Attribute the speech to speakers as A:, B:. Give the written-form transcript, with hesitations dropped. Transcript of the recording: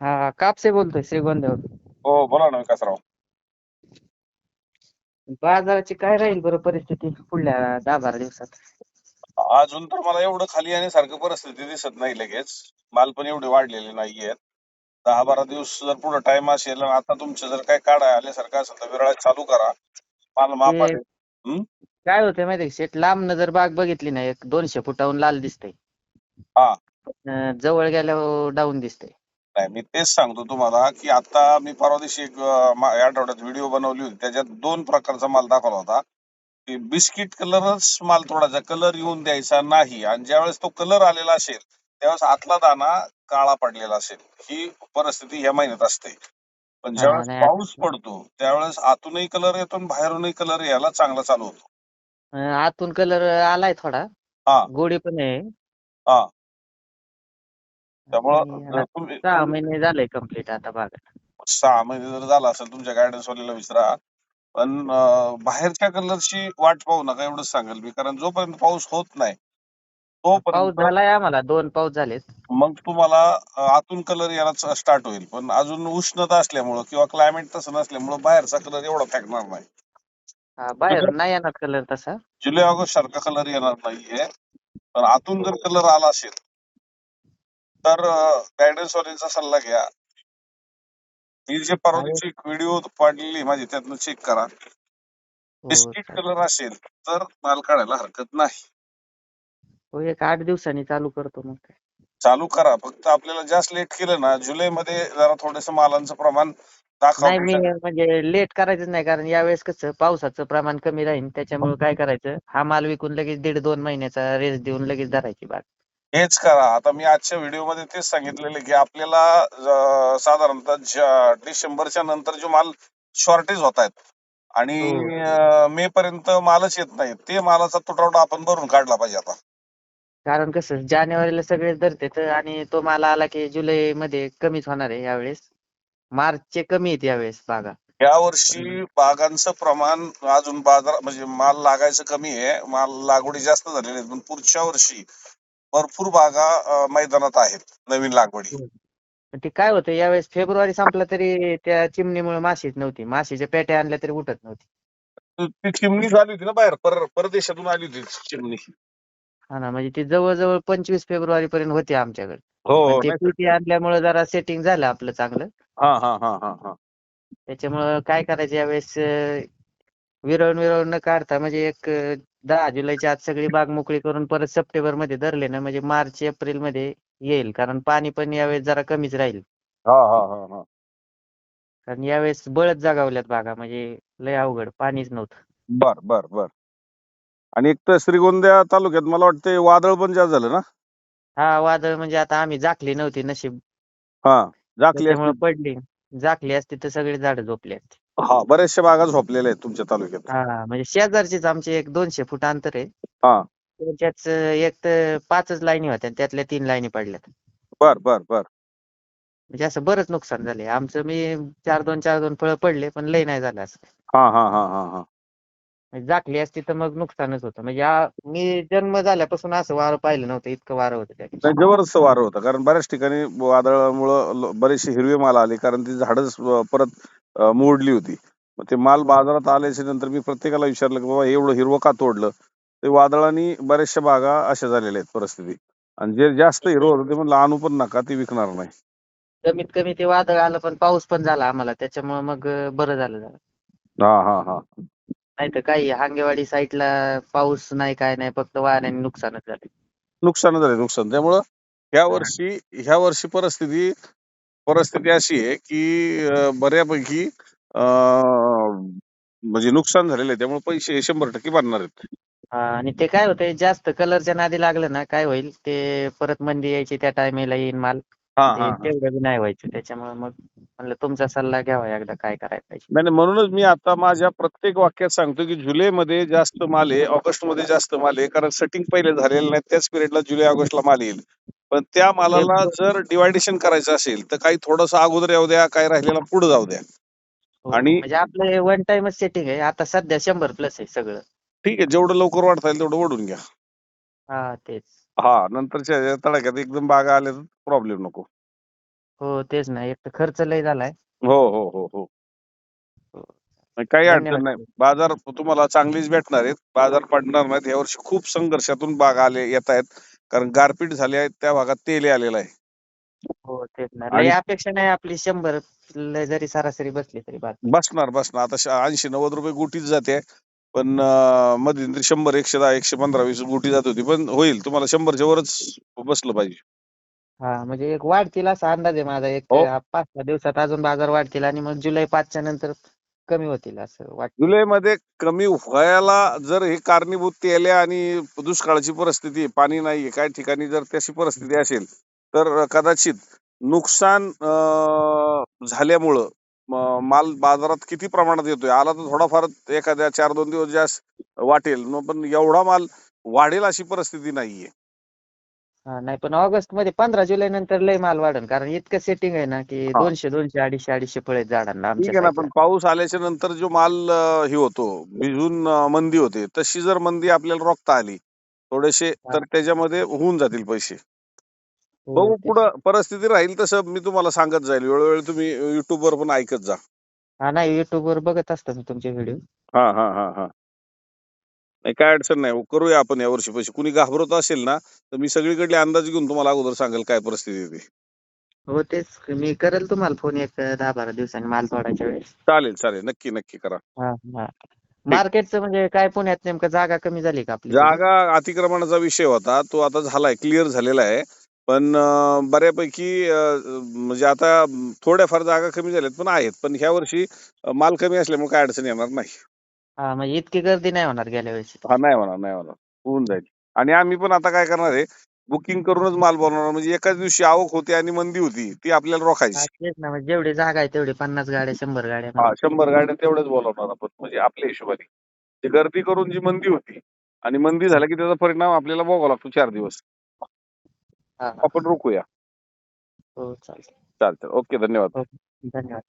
A: हा, कापसे बोलतोय श्रीगोंद्यावर.
B: हो बोला ना विकासराव.
A: बाजाराची काय राहील बरं परिस्थिती पुढल्या 10-12 दिवसात?
B: अजून तर मला एवढं खाली येण्यासारखं परिस्थिती दिसत नाही लगेच. माल पण एवढे वाढलेले नाहीयेत. 10-12 दिवस जर पुढे टाइम असेल आणि आता तुमचं जर काही काढा आल्यासारखं असेल तर विरळा चालू करा. माल मापात
A: ते
B: आहे. हं?
A: काय होतंय माहितीये का शेट, लांबनं जर बाग बघितली ना, एक 200 फुटाहून लाल दिसतंय.
B: हा.
A: जवळ गेल्यावर डाऊन दिसतंय.
B: नाही मी तेच सांगतो तुम्हाला की आता मी परवा दिवशी एक या आठवड्यात व्हिडिओ बनवली होती. त्याच्यात 2 प्रकारचा माल दाखवला होता की बिस्किट कलरच माल थोडासा कलर येऊन द्यायचा नाही आणि ज्यावेळेस तो कलर आलेला असेल त्यावेळेस आतला दाना काळा पडलेला असेल. ही परिस्थिती ह्या महिन्यात असते. पण
A: हा
B: ज्यावेळेस
A: नाही.
B: पाऊस पडतो त्यावेळेस आतूनही कलर येतो आणि बाहेरूनही कलर यायला चांगला चालू होतो.
A: आतून कलर आलाय थोडा,
B: हा.
A: गोडी पण आहे.
B: हा.
A: आणि
B: त्यामुळं
A: ह्याला
B: तुम्ही
A: 6
B: तुम्ही
A: महिने झालंय कंप्लीट आता बागात.
B: 6 महिने जर झाला असेल तुमच्या गायडन्स वाल्याला विचारा. पण बाहेरच्या कलरची वाट पाहू नका एवढंच सांगेल मी. कारण जोपर्यंत पाऊस होत नाही
A: पाऊस
B: तोपर्यंत
A: झालाय, आम्हाला 2 पाऊस झालेत.
B: मग तुम्हाला आतून कलर यायला स्टार्ट होईल. पण अजून उष्णता असल्यामुळं किंवा क्लायमेट तसं नसल्यामुळं बाहेरचा कलर एवढा फेकणार नाही.
A: बाहेर
B: जुलै
A: नाही येणार कलर तसा.
B: जुलै ऑगस्ट सारखा कलर येणार नाहीये. पण आतून जर कलर आला असेल तर गायडन्स वाल्यांचा सल्ला घ्या. ही जे परवा
A: आहे.
B: दिवशी व्हिडिओ पाडलेली माझी त्यातनं चेक करा.
A: हो
B: बिस्किट
A: चालेल.
B: कलर असेल तर माल काढायला हरकत नाही.
A: हो, एक 8 दिवसांनी चालू करतो मग काय.
B: चालू करा. फक्त आपल्याला जास्त लेट केलं ना जुलैमध्ये जरा थोडंसं मालांचं प्रमाण
A: नाही, मी
B: दाखवण्याचं.
A: म्हणजे लेट करायचंच नाही, कारण यावेळेस कसं पावसाचं प्रमाण कमी राहील. त्याच्यामुळे काय करायचं, हा माल विकून लगेच 1.5-2 महिन्याचा रेस्ट देऊन लगेच धरायची बाग.
B: हेच करा. आता मी आजच्या व्हिडिओमध्ये तेच सांगितलेलं की आपल्याला साधारणतः डिसेंबरच्या नंतर जो माल शॉर्टेज होत आहेत आणि
A: हो.
B: मे पर्यंत मालच येत नाही. ते मालाचा तुटवडा आपण भरून काढला पाहिजे आता.
A: कारण कसं जानेवारीला सगळेच धरतात आणि तो माल आला की जुलैमध्ये कमीच होणार आहे यावेळेस. मार्चचे कमी आहेत यावेळेस बागा.
B: या
A: पण
B: वर्षी बागांचं प्रमाण अजून बाजार म्हणजे माल लागायचं कमी आहे. माल लागवडी जास्त झालेल्या आहेत. पण पुढच्या वर्षी भरपूर बागा मैदानात आहेत नवीन लागवडी.
A: हो. पण ते काय होतं, यावेळेस फेब्रुवारी संपला तरी त्या चिमणीमुळे माशीच नव्हती. माशीच्या पेट्या आणल्या तरी उठत नव्हती.
B: ती चिमणी झाली होती ना बाहेर परदेशातून आली होती चिमणी.
A: हा ना, म्हणजे ती जवळ-जवळ 25 फेब्रुवारी पर्यंत होती आमच्याकडे.
B: हो
A: पण
B: हो
A: ते
B: नाही.
A: पेटी आणल्यामुळे जरा सेटिंग झालं आपलं चांगलं.
B: हा हा हा हा हा.
A: त्याच्यामुळं काय करायचं यावेळेस, विरळून न काढता म्हणजे एक 10 जुलैच्या आत सगळी बाग मोकळी करून परत सप्टेंबरमध्ये धरले ना, म्हणजे मार्च एप्रिलमध्ये येईल. कारण पाणी पण यावेळेस जरा कमीच राहील.
B: हा हा हा हा.
A: कारण यावेळेस बळच जगावल्यात बागा, म्हणजे लय अवघड, पाणीच नव्हतं.
B: बर बर बर. आणि एक तर श्रीगोंद्या तालुक्यात मला वाटतं वादळ पण जास्त झालं ना.
A: हा, वादळ म्हणजे आता आम्ही झाकली नव्हती नशीब,
B: हा. झाकली
A: त्याच्यामुळे
B: असती.
A: पडली. झाकली असती तर सगळी झाडं झोपली असती.
B: हा बऱ्याचशा बागा झोपलेल्या आहेत तुमच्या तालुक्यात.
A: हा, म्हणजे शेजारचीच आमची एक 200 फूट अंतर आहे.
B: हा.
A: त्याच्याच एक तर 5च लाईनी होत्या आणि त्यातल्या 3 लाईनी पडल्यात.
B: बर बर बर.
A: म्हणजे असं बरंच नुकसान झाले आमचं. मी 4-2 फळं पडले, पण लय नाही झालं असं.
B: हा हा हा हा हा.
A: म्हणजे झाकली असती तर मग नुकसानच होतं. म्हणजे मी जन्म झाल्यापासून असं वारं पाहिलं नव्हतं, इतकं वारं होतं त्या दिवशी.
B: नाही जबरदस्त वारं होतं. कारण बऱ्याच ठिकाणी वादळामुळं बरेचसे हिरवे माल आले. कारण ती झाडच परत मोडली होती. मग ते माल
A: हो.
B: बाजारात आल्याच्या नंतर मी प्रत्येकाला विचारलं की बाबा एवढं हिरवं का तोडलं. ते वादळाने बऱ्याचशा बागा अशा झालेल्या आहेत परिस्थिती. आणि जे जास्त हिरवं होतं ते म्हणलं आणू पण नका, ते विकणार नाही.
A: कमीत कमी ते वादळ आलं, पण पाऊस पण झाला आम्हाला, त्याच्यामुळे मग बरं झालं जरा.
B: हा हा हा.
A: नाही तर काही हांगेवाडी साईडला पाऊस नाही, काय नाही, फक्त वाऱ्याने नुकसानच झाले.
B: नुकसान झाले नुकसान. त्यामुळं ह्या
A: हा.
B: वर्षी ह्या वर्षी परिस्थिती परिस्थिती अशी आहे की बऱ्यापैकी म्हणजे नुकसान झालेलं आहे. त्यामुळे पैसे 100% भरणार आहेत.
A: आणि ते काय होतंय, जास्त कलरच्या नादी लागलं ना, काय होईल ते परत मंदी यायची, त्या टायमेला येईन माल.
B: हा
A: ते
B: हा हा.
A: तेवढं बी नाही व्हायचं. त्याच्यामुळे मग म्हणलं तुमचा सल्ला घ्यावा एकदा, काय करायला पाहिजे.
B: नाही नाही, म्हणूनच मी आता माझ्या प्रत्येक वाक्यात सांगतो की जुलैमध्ये जास्त माल आहे, ऑगस्टमध्ये जास्त माल आहे. कारण सेटिंग पहिले झालेलं नाही, त्याच पिरियडला जुलै ऑगस्टला माल येईल. पण त्या मालाला जर डिवायडेशन करायचं असेल तर काही थोडंसं अगोदर येऊ द्या, काही राहिलेला पुढे जाऊ द्या.
A: हो,
B: आणि
A: म्हणजे आपलं वन टाइमच सेटिंग आहे. आता सध्या 100+ आहे सगळं.
B: ठीक आहे, जेवढं लवकर वाढता येईल तेवढं ओढून घ्या.
A: हा, तेच.
B: हा, नंतरच्या तडाख्यात एकदम बागा आल्या तर प्रॉब्लेम नको.
A: हो तेच ना, एक तर खर्च लय झालाय.
B: हो हो हो हो
A: हो.
B: काही
A: धन्यवाद
B: अडचण नाही.
A: sir.
B: बाजार तुम्हाला चांगलीच भेटणार आहेत. बाजार पडणार नाहीत. यावर्षी खूप संघर्षातून बाग येत आहेत. कारण गारपीट झाली आहे त्या भागात तेल आलेलं आहे.
A: हो तेच ना, लय
B: आणि
A: अपेक्षा नाही आपली 100 जरी सरासरी बसली तरी बात.
B: बसणार आता 80-90 रुपये गुटीच जाते. पण मध्यंतरी 100, 110, 115, 20 गुटी जात होती. पण होईल तुम्हाला 100च्या वरच बसलं पाहिजे.
A: हा म्हणजे एक वाढतील असा अंदाज आहे माझा, एक
B: हो.
A: 5-6 दिवसात अजून बाजार वाढतील आणि मग जुलै 5च्या नंतर कमी होतील असं वाटतं.
B: जुलैमध्ये कमी व्हायला जर हे कारणीभूत तेल आणि दुष्काळाची परिस्थिती, पाणी नाहीये काही ठिकाणी जर तशी परिस्थिती असेल तर कदाचित नुकसान झाल्यामुळं माल बाजारात किती प्रमाणात येतोय आला तर थोडाफार एखाद्या 4-2 दिवस जास्त वाटेल पण एवढा माल वाढेल अशी परिस्थिती नाहीये.
A: हा नाही पण ऑगस्ट मध्ये 15 जुलै नंतर लय माल वाढेल, कारण इतकं सेटिंग आहे ना की
B: हा
A: 200, 200, 250 फळ आहेत झाडांना आमच्या
B: ठीक आहे ना,
A: साईडला.
B: पण पाऊस आल्याच्या नंतर जो माल हे होतो भिजून मंदी होते, तशी जर मंदी आपल्याला रोखता आली थोडेसे
A: हा
B: तर त्याच्यामध्ये होऊन जातील पैसे.
A: हो
B: बघू
A: तेच.
B: पुढं परिस्थिती राहील तसं मी तुम्हाला सांगत जाईल. वेळोवेळी तुम्ही युट्यूबवर पण ऐकत जा.
A: हा नाही, YouTube वर बघत असतो मी तुमचे व्हिडिओ.
B: हा हा हा हा नाही काय अडचण नाही. करूया आपण यावर्षी पैसे. कुणी घाबरत असेल ना तर मी सगळीकडले अंदाज घेऊन तुम्हाला अगोदर सांगेल काय परिस्थिती येते.
A: हो तेच, मी करेल तुम्हाला फोन एक 10-12 दिवसांनी माल तोडायच्या वेळेस.
B: चालेल चालेल नक्की नक्की करा.
A: हा हा.
B: ठीक.
A: मार्केटचं म्हणजे काय, पुण्यात नेमकं जागा कमी झाली का आपली थोडी?
B: जागा अतिक्रमणाचा विषय होता तो आता झालाय क्लिअर झालेला आहे. पण बऱ्यापैकी म्हणजे आता थोड्याफार जागा कमी झाल्यात पण आहेत. पण ह्या वर्षी माल कमी असल्यामुळे काय अडचण येणार नाही.
A: हा म्हणजे इतकी गर्दी नाही होणार गेल्या वेळेस.
B: हा नाही होणार होऊन जाईल. आणि आम्ही पण आता काय करणार आहे बुकिंग करूनच माल बनवणार. म्हणजे एकाच दिवशी आवक होती आणि मंदी होती ती आपल्याला
A: हा
B: रोखायची.
A: तेच ना, म्हणजे जेवढी जागा आहे तेवढी 50 गाड्या 100 गाड्या
B: हा
A: म्हणजे.
B: 100 गाड्या तेवढ्याच बोलवणार आपण म्हणजे आपल्या हिशोबाने. ती गर्दी करून जी मंदी होती आणि मंदी
A: हा
B: झाला की त्याचा परिणाम आपल्याला भोगावा लागतो 4 दिवस.
A: हा हा.
B: आपण रोखूया.
A: हो चालतंय.
B: चालतं ओके धन्यवाद.
A: हो धन्यवाद.